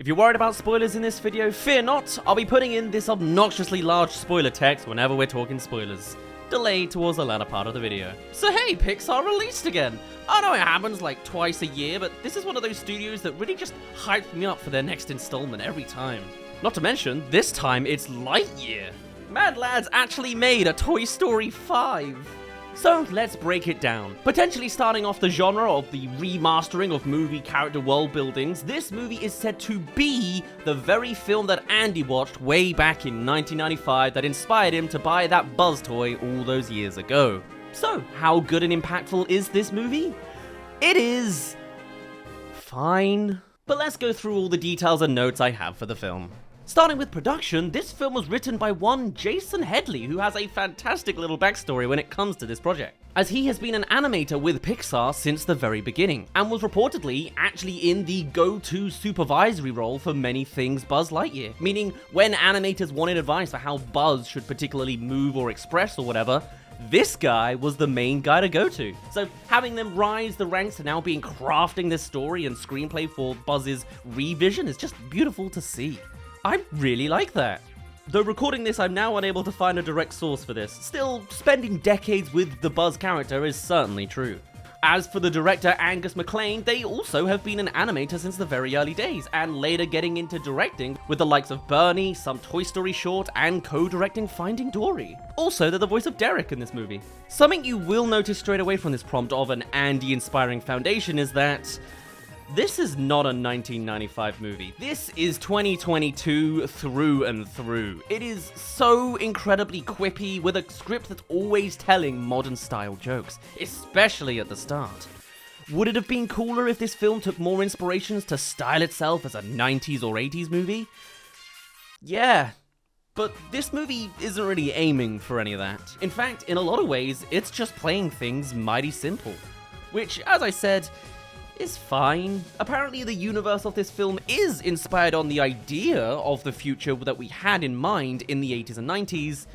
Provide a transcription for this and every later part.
If you're worried about spoilers in this video, fear not, I'll be putting in this obnoxiously large spoiler text whenever we're talking spoilers. Delayed towards the latter part of the video. So hey, Pixar released again! I know it happens like twice a year, but this is one of those studios that really just hyped me up for their next installment every time. Not to mention, this time it's Lightyear! Mad Lads actually made a Toy Story 5! So let's break it down. Potentially starting off the genre of the remastering of movie character world buildings, this movie is said to be the very film that Andy watched way back in 1995 that inspired him to buy that Buzz toy all those years ago. So, how good and impactful is this movie? It is... fine. But let's go through all the details and notes I have for the film. Starting with production, this film was written by one Jason Headley, who has a fantastic little backstory when it comes to this project, as he has been an animator with Pixar since the very beginning, and was reportedly actually in the go-to supervisory role for many things Buzz Lightyear, meaning when animators wanted advice for how Buzz should particularly move or express or whatever, this guy was the main guy to go to. So having them rise the ranks to now being crafting this story and screenplay for Buzz's revision is just beautiful to see. I really like that. Though recording this, I'm now unable to find a direct source for this. Still, spending decades with the Buzz character is certainly true. As for the director Angus MacLane, they also have been an animator since the very early days, and later getting into directing with the likes of Bernie, some Toy Story short, and co-directing Finding Dory. Also, they're the voice of Derek in this movie. Something you will notice straight away from this prompt of an Andy-inspiring foundation is that this is not a 1995 movie. This is 2022 through and through. It is so incredibly quippy, with a script that's always telling modern-style jokes, especially at the start. Would it have been cooler if this film took more inspirations to style itself as a 90s or 80s movie? Yeah. But this movie isn't really aiming for any of that. In fact, in a lot of ways, it's just playing things mighty simple. Which, as I said, is fine. Apparently the universe of this film is inspired on the idea of the future that we had in mind in the 80s and 90s,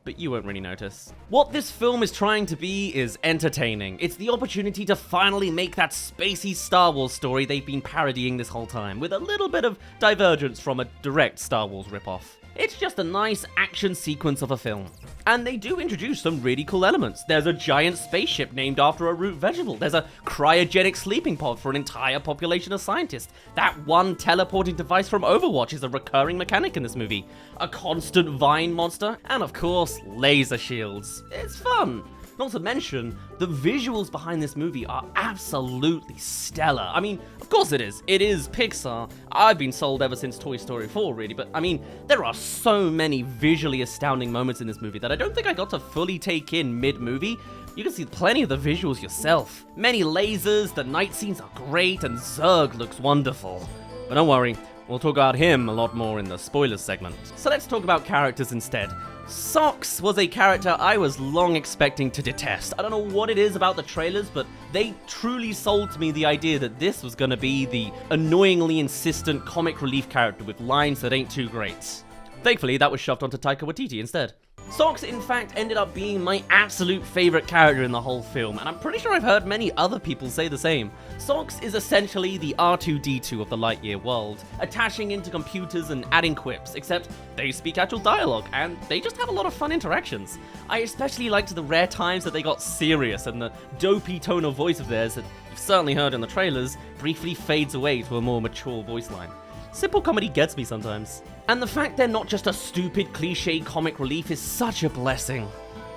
but you won't really notice. What this film is trying to be is entertaining. It's the opportunity to finally make that spacey Star Wars story they've been parodying this whole time, with a little bit of divergence from a direct Star Wars ripoff. It's just a nice action sequence of a film. And they do introduce some really cool elements. There's a giant spaceship named after a root vegetable. There's a cryogenic sleeping pod for an entire population of scientists. That one teleporting device from Overwatch is a recurring mechanic in this movie. A constant vine monster, and of course, laser shields. It's fun. Not to mention, the visuals behind this movie are absolutely stellar. I mean, of course it is. It is Pixar. I've been sold ever since Toy Story 4, really, but I mean, there are so many visually astounding moments in this movie that I don't think I got to fully take in mid-movie. You can see plenty of the visuals yourself. Many lasers, the night scenes are great, and Zerg looks wonderful. But don't worry, we'll talk about him a lot more in the spoilers segment. So let's talk about characters instead. Socks was a character I was long expecting to detest. I don't know what it is about the trailers, but they truly sold to me the idea that this was gonna be the annoyingly insistent comic relief character with lines that ain't too great. Thankfully, that was shoved onto Taika Waititi instead. Socks, in fact, ended up being my absolute favorite character in the whole film, and I'm pretty sure I've heard many other people say the same. Socks is essentially the R2-D2 of the Lightyear world, attaching into computers and adding quips, except they speak actual dialogue, and they just have a lot of fun interactions. I especially liked the rare times that they got serious, and the dopey tone of voice of theirs that you've certainly heard in the trailers briefly fades away to a more mature voice line. Simple comedy gets me sometimes. And the fact they're not just a stupid cliche comic relief is such a blessing.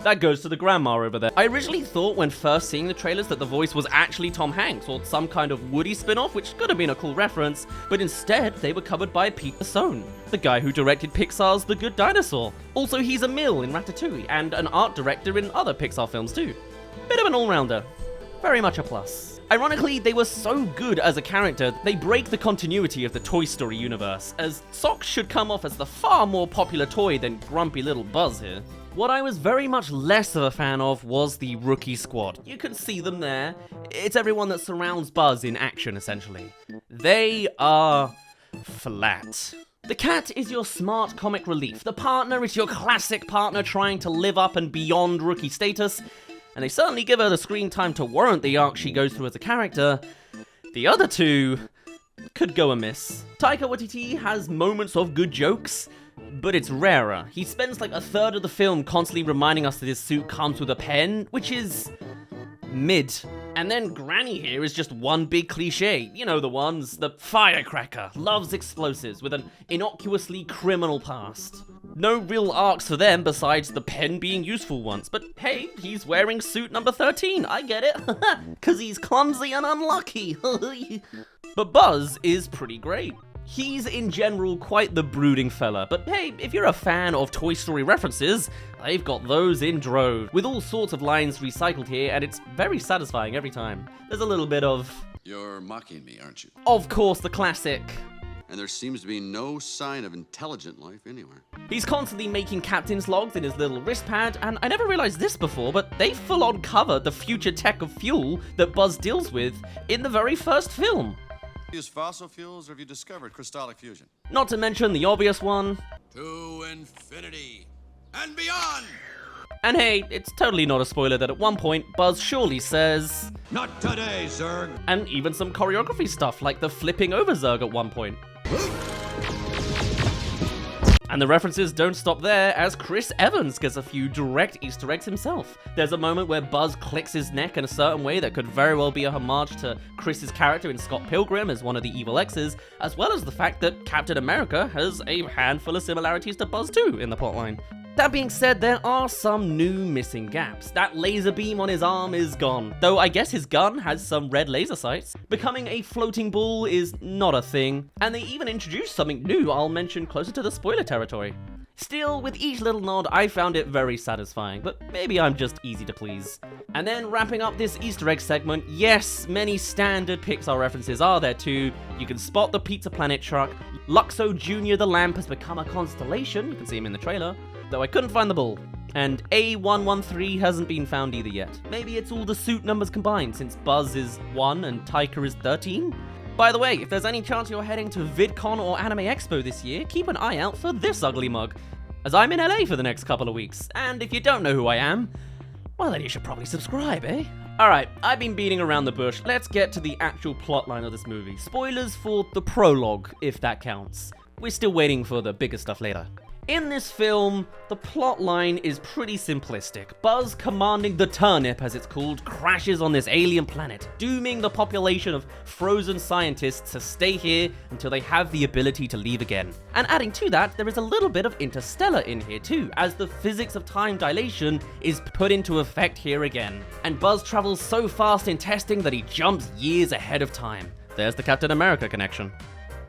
That goes to the grandma over there. I originally thought when first seeing the trailers that the voice was actually Tom Hanks or some kind of Woody spin-off, which could have been a cool reference, but instead they were covered by Peter Sohn, the guy who directed Pixar's The Good Dinosaur. Also, he's Emil in Ratatouille and an art director in other Pixar films too. Bit of an all-rounder. Very much a plus. Ironically, they were so good as a character, they break the continuity of the Toy Story universe, as Socks should come off as the far more popular toy than grumpy little Buzz here. What I was very much less of a fan of was the rookie squad. You can see them there. It's everyone that surrounds Buzz in action, essentially. They are flat. The cat is your smart comic relief. The partner is your classic partner trying to live up and beyond rookie status, and they certainly give her the screen time to warrant the arc she goes through as a character. The other two, could go amiss. Taika Waititi has moments of good jokes, but it's rarer. He spends like a third of the film constantly reminding us that his suit comes with a pen, which is mid. And then Granny here is just one big cliche. You know the ones. The firecracker, loves explosives with an innocuously criminal past. No real arcs for them besides the pen being useful once. But hey, he's wearing suit number 13. I get it. Cause he's clumsy and unlucky. But Buzz is pretty great. He's in general quite the brooding fella, but hey, if you're a fan of Toy Story references, they've got those in droves, with all sorts of lines recycled here, and it's very satisfying every time. There's a little bit of... You're mocking me, aren't you? Of course, the classic. And there seems to be no sign of intelligent life anywhere. He's constantly making captain's logs in his little wrist pad, and I never realized this before, but they full-on cover the future tech of fuel that Buzz deals with in the very first film. Use fossil fuels, or have you discovered crystallic fusion? Not to mention the obvious one. To infinity and beyond! And hey, it's totally not a spoiler that at one point, Buzz surely says... Not today, Zerg! And even some choreography stuff, like the flipping over Zerg at one point. And the references don't stop there, as Chris Evans gets a few direct Easter eggs himself. There's a moment where Buzz clicks his neck in a certain way that could very well be a homage to Chris's character in Scott Pilgrim as one of the evil X's, as well as the fact that Captain America has a handful of similarities to Buzz too in the plotline. That being said, there are some new missing gaps. That laser beam on his arm is gone, though I guess his gun has some red laser sights. Becoming a floating ball is not a thing, and they even introduced something new I'll mention closer to the spoiler territory. Still, with each little nod, I found it very satisfying, but maybe I'm just easy to please. And then wrapping up this Easter egg segment, yes, many standard Pixar references are there too. You can spot the Pizza Planet truck, Luxo Jr. the lamp has become a constellation, you can see him in the trailer, though I couldn't find the bull. And A113 hasn't been found either yet. Maybe it's all the suit numbers combined, since Buzz is 1 and Taika is 13? By the way, if there's any chance you're heading to VidCon or Anime Expo this year, keep an eye out for this ugly mug, as I'm in LA for the next couple of weeks, and if you don't know who I am, well then you should probably subscribe, eh? Alright, I've been beating around the bush, let's get to the actual plotline of this movie. Spoilers for the prologue, if that counts. We're still waiting for the bigger stuff later. In this film, the plotline is pretty simplistic. Buzz, commanding the Turnip, as it's called, crashes on this alien planet, dooming the population of frozen scientists to stay here until they have the ability to leave again. And adding to that, there is a little bit of Interstellar in here too, as the physics of time dilation is put into effect here again. And Buzz travels so fast in testing that he jumps years ahead of time. There's the Captain America connection.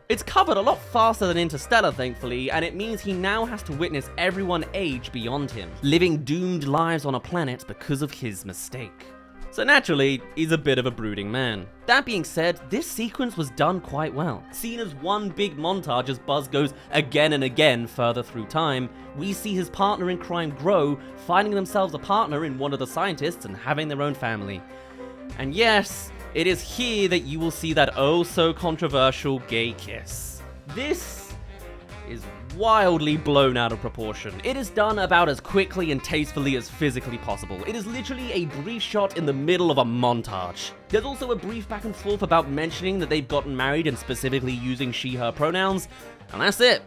It's covered a lot faster than Interstellar, thankfully, and it means he now has to witness everyone age beyond him, living doomed lives on a planet because of his mistake. So naturally, he's a bit of a brooding man. That being said, this sequence was done quite well. Seen as one big montage as Buzz goes again and again further through time, we see his partner in crime grow, finding themselves a partner in one of the scientists and having their own family. And yes, it is here that you will see that oh so controversial gay kiss. This is wildly blown out of proportion. It is done about as quickly and tastefully as physically possible. It is literally a brief shot in the middle of a montage. There's also a brief back and forth about mentioning that they've gotten married and specifically using she/her pronouns, and that's it.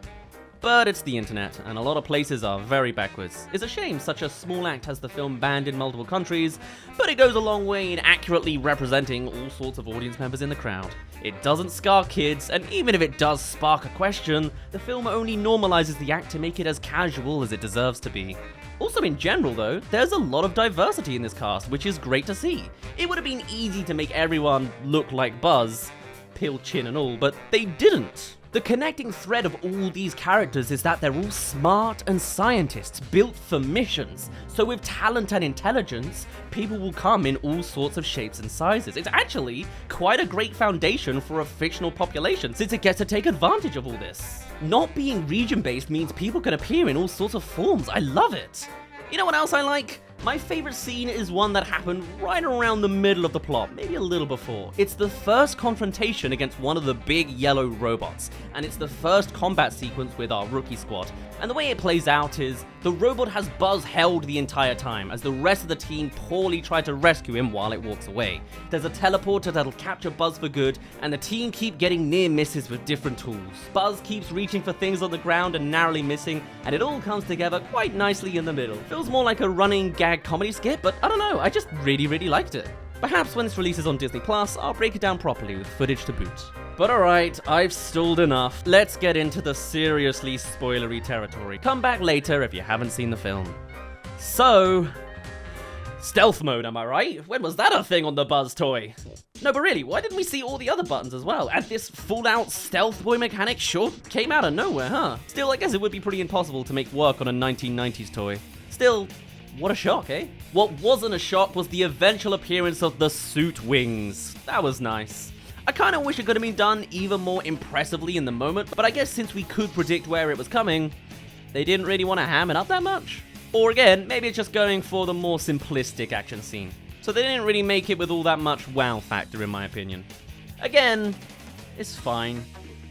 But it's the internet, and a lot of places are very backwards. It's a shame such a small act has the film banned in multiple countries, but it goes a long way in accurately representing all sorts of audience members in the crowd. It doesn't scar kids, and even if it does spark a question, the film only normalizes the act to make it as casual as it deserves to be. Also in general though, there's a lot of diversity in this cast, which is great to see. It would have been easy to make everyone look like Buzz, pill chin and all, but they didn't. The connecting thread of all these characters is that they're all smart and scientists built for missions. So with talent and intelligence, people will come in all sorts of shapes and sizes. It's actually quite a great foundation for a fictional population, since it gets to take advantage of all this. Not being region-based means people can appear in all sorts of forms. I love it. You know what else I like? My favorite scene is one that happened right around the middle of the plot, maybe a little before. It's the first confrontation against one of the big yellow robots, and it's the first combat sequence with our rookie squad. And the way it plays out is, the robot has Buzz held the entire time, as the rest of the team poorly try to rescue him while it walks away. There's a teleporter that'll capture Buzz for good, and the team keep getting near misses with different tools. Buzz keeps reaching for things on the ground and narrowly missing, and it all comes together quite nicely in the middle. Feels more like a running gag comedy skit, but I don't know, I just really liked it. Perhaps when this releases on Disney Plus, I'll break it down properly with footage to boot. But alright, I've stalled enough. Let's get into the seriously spoilery territory. Come back later if you haven't seen the film. So, stealth mode, am I right? When was that a thing on the Buzz toy? No, but really, why didn't we see all the other buttons as well? And this full-out stealth boy mechanic sure came out of nowhere, huh? Still, I guess it would be pretty impossible to make work on a 1990s toy. Still, what a shock, eh? What wasn't a shock was the eventual appearance of the suit wings. That was nice. I kinda wish it could have been done even more impressively in the moment, but I guess since we could predict where it was coming, they didn't really want to ham it up that much. Or again, maybe it's just going for the more simplistic action scene. So they didn't really make it with all that much wow factor in my opinion. Again, it's fine.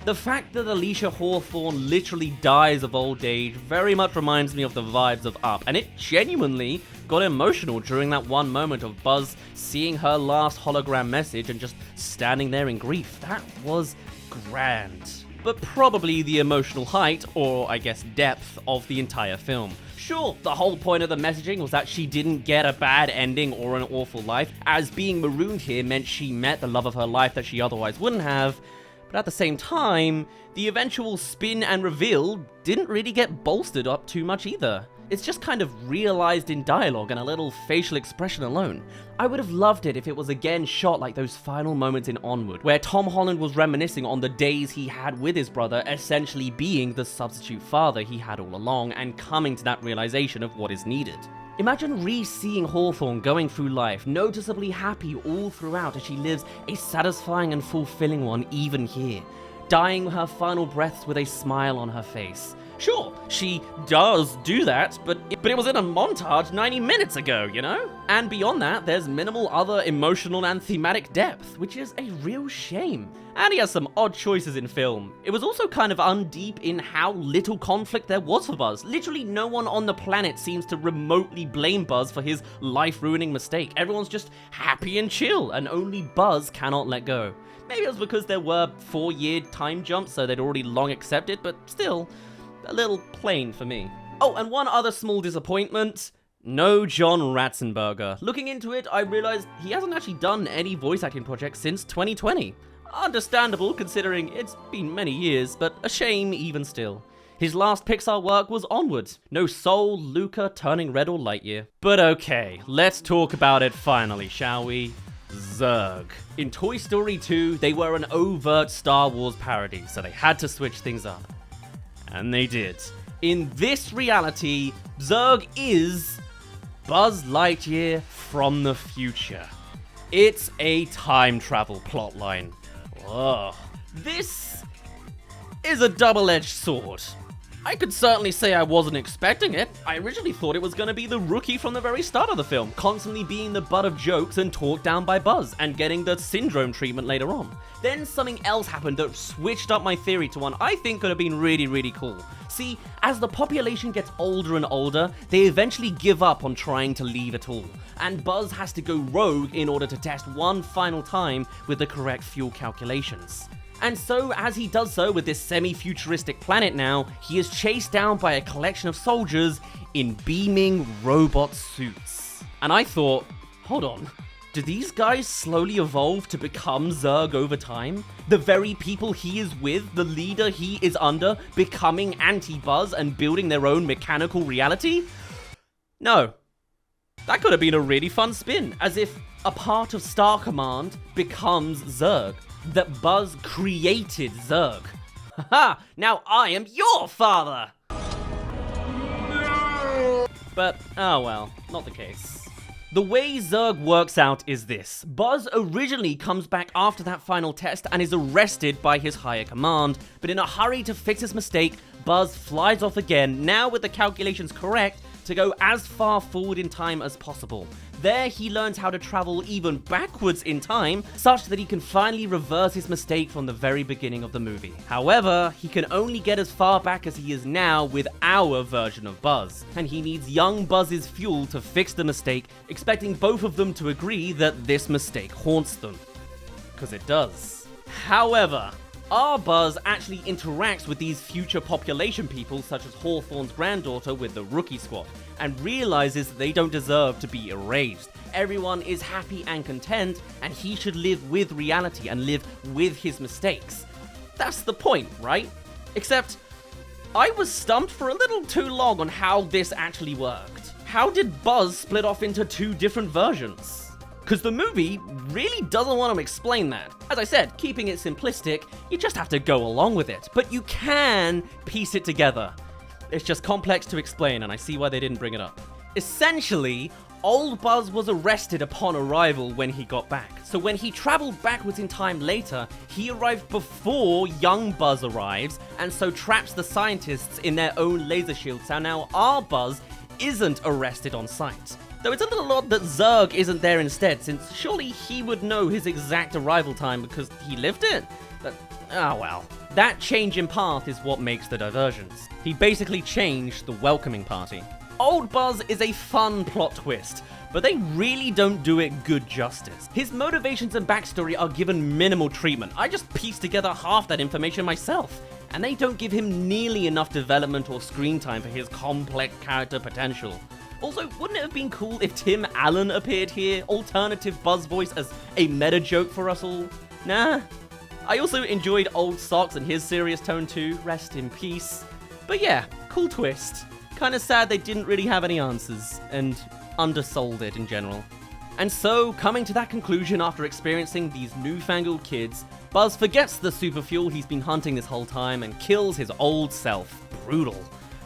The fact that Alicia Hawthorne literally dies of old age very much reminds me of the vibes of Up, and it genuinely got emotional during that one moment of Buzz seeing her last hologram message and just standing there in grief. That was grand. But probably the emotional height, or I guess depth, of the entire film. Sure, the whole point of the messaging was that she didn't get a bad ending or an awful life, as being marooned here meant she met the love of her life that she otherwise wouldn't have. But at the same time, the eventual spin and reveal didn't really get bolstered up too much either. It's just kind of realized in dialogue and a little facial expression alone. I would have loved it if it was again shot like those final moments in Onward, where Tom Holland was reminiscing on the days he had with his brother, essentially being the substitute father he had all along, and coming to that realization of what is needed. Imagine re-seeing Hawthorne going through life, noticeably happy all throughout as she lives a satisfying and fulfilling one even here, dying her final breaths with a smile on her face. Sure, she does do that, but it was in a montage 90 minutes ago, you know? And beyond that, there's minimal other emotional and thematic depth, which is a real shame. And he has some odd choices in film. It was also kind of undeep in how little conflict there was for Buzz. Literally no one on the planet seems to remotely blame Buzz for his life-ruining mistake. Everyone's just happy and chill, and only Buzz cannot let go. Maybe it was because there were 4-year time jumps, so they'd already long accepted, but still, a little plain for me. Oh, and one other small disappointment. No John Ratzenberger. Looking into it, I realized he hasn't actually done any voice acting projects since 2020. Understandable, considering it's been many years, but a shame even still. His last Pixar work was Onward. No Soul, Luca, Turning Red, or Lightyear. But okay, let's talk about it finally, shall we? Zerg. In Toy Story 2, they were an overt Star Wars parody, so they had to switch things up. And they did. In this reality, Zerg is Buzz Lightyear from the future. It's a time travel plotline. Ugh. This is a double-edged sword. I could certainly say I wasn't expecting it. I originally thought it was going to be the rookie from the very start of the film, constantly being the butt of jokes and talked down by Buzz, and getting the syndrome treatment later on. Then something else happened that switched up my theory to one I think could have been really cool. See, as the population gets older and older, they eventually give up on trying to leave at all, and Buzz has to go rogue in order to test one final time with the correct fuel calculations. And so, as he does so with this semi-futuristic planet now, he is chased down by a collection of soldiers in beaming robot suits. And I thought, hold on, do these guys slowly evolve to become Zerg over time? The very people he is with, the leader he is under, becoming anti-Buzz and building their own mechanical reality? No. That could have been a really fun spin, as if a part of Star Command becomes Zerg. That Buzz created Zerg. Haha, now I am your father! But, oh well, not the case. The way Zerg works out is this. Buzz originally comes back after that final test and is arrested by his higher command, but in a hurry to fix his mistake, Buzz flies off again, now with the calculations correct, to go as far forward in time as possible. There, he learns how to travel even backwards in time, such that he can finally reverse his mistake from the very beginning of the movie. However, he can only get as far back as he is now with our version of Buzz, and he needs young Buzz's fuel to fix the mistake, expecting both of them to agree that this mistake haunts them. Because it does. However, our Buzz actually interacts with these future population people, such as Hawthorne's granddaughter with the Rookie Squad, and realizes that they don't deserve to be erased. Everyone is happy and content, and he should live with reality and live with his mistakes. That's the point, right? Except, I was stumped for a little too long on how this actually worked. How did Buzz split off into two different versions? Because the movie really doesn't want to explain that. As I said, keeping it simplistic, you just have to go along with it. But you can piece it together. It's just complex to explain, and I see why they didn't bring it up. Essentially, old Buzz was arrested upon arrival when he got back. So when he traveled backwards in time later, he arrived before young Buzz arrives, and so traps the scientists in their own laser shield. So now our Buzz isn't arrested on sight. Though it's a little odd that Zerg isn't there instead, since surely he would know his exact arrival time because he lived it. But, well. That change in path is what makes the diversions. He basically changed the welcoming party. Old Buzz is a fun plot twist, but they really don't do it good justice. His motivations and backstory are given minimal treatment. I just pieced together half that information myself, and they don't give him nearly enough development or screen time for his complex character potential. Also, wouldn't it have been cool if Tim Allen appeared here, alternative Buzz voice as a meta joke for us all? Nah. I also enjoyed Old Socks and his serious tone too, rest in peace. But yeah, cool twist. Kinda sad they didn't really have any answers, and undersold it in general. And so, coming to that conclusion after experiencing these newfangled kids, Buzz forgets the super fuel he's been hunting this whole time and kills his old self. Brutal.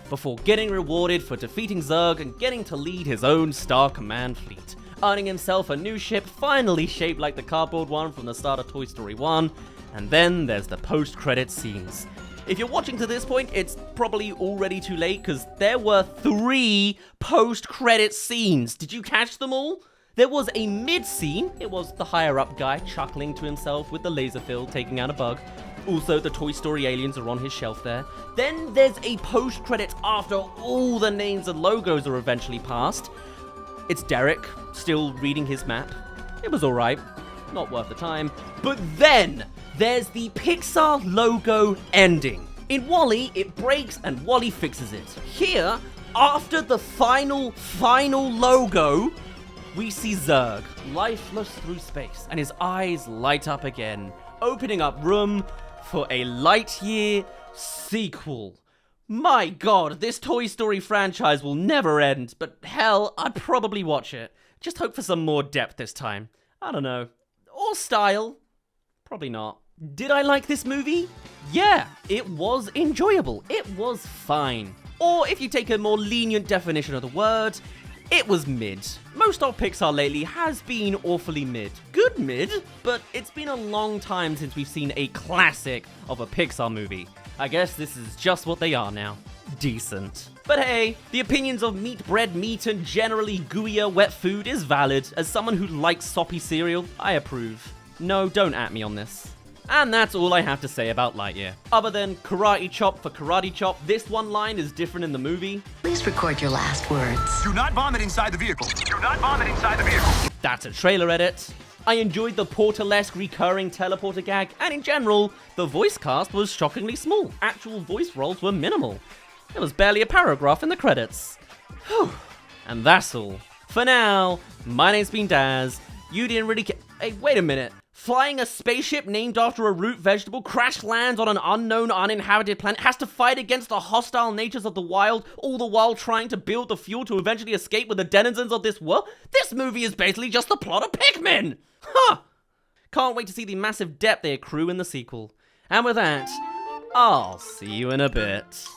Before getting rewarded for defeating Zerg and getting to lead his own Star Command fleet, earning himself a new ship finally shaped like the cardboard one from the start of Toy Story 1, and then there's the post-credits scenes. If you're watching to this point, it's probably already too late because there were 3 post-credits scenes. Did you catch them all? There was a mid-scene. It was the higher-up guy chuckling to himself with the laser field taking out a bug. Also, the Toy Story aliens are on his shelf there. Then there's a post-credits after all the names and logos are eventually passed. It's Derek, still reading his map. It was alright. Not worth the time. But then, there's the Pixar logo ending. In WALL-E, it breaks and WALL-E fixes it. Here, after the final logo, we see Zerg, lifeless through space, and his eyes light up again, opening up room for a Lightyear sequel. My god, this Toy Story franchise will never end, but hell, I'd probably watch it. Just hope for some more depth this time. I don't know. Or style. Probably not. Did I like this movie? Yeah, it was enjoyable. It was fine. Or if you take a more lenient definition of the word, it was mid. Most of Pixar lately has been awfully mid. Good mid, but it's been a long time since we've seen a classic of a Pixar movie. I guess this is just what they are now. Decent. But hey, the opinions of meat, bread, meat, and generally gooier wet food is valid. As someone who likes soppy cereal, I approve. No, don't at me on this. And that's all I have to say about Lightyear. Other than karate chop for karate chop, this one line is different in the movie. Please record your last words. Do not vomit inside the vehicle. Do not vomit inside the vehicle. That's a trailer edit. I enjoyed the Portalesque recurring teleporter gag, and in general, the voice cast was shockingly small. Actual voice roles were minimal. There was barely a paragraph in the credits. Whew. And that's all. For now, my name's been Dazz. You didn't really care. Hey, wait a minute. Flying a spaceship named after a root vegetable crash lands on an unknown uninhabited planet, has to fight against the hostile natures of the wild, all the while trying to build the fuel to eventually escape with the denizens of this world? This movie is basically just the plot of Pikmin! Huh! Can't wait to see the massive depth they accrue in the sequel. And with that, I'll see you in a bit.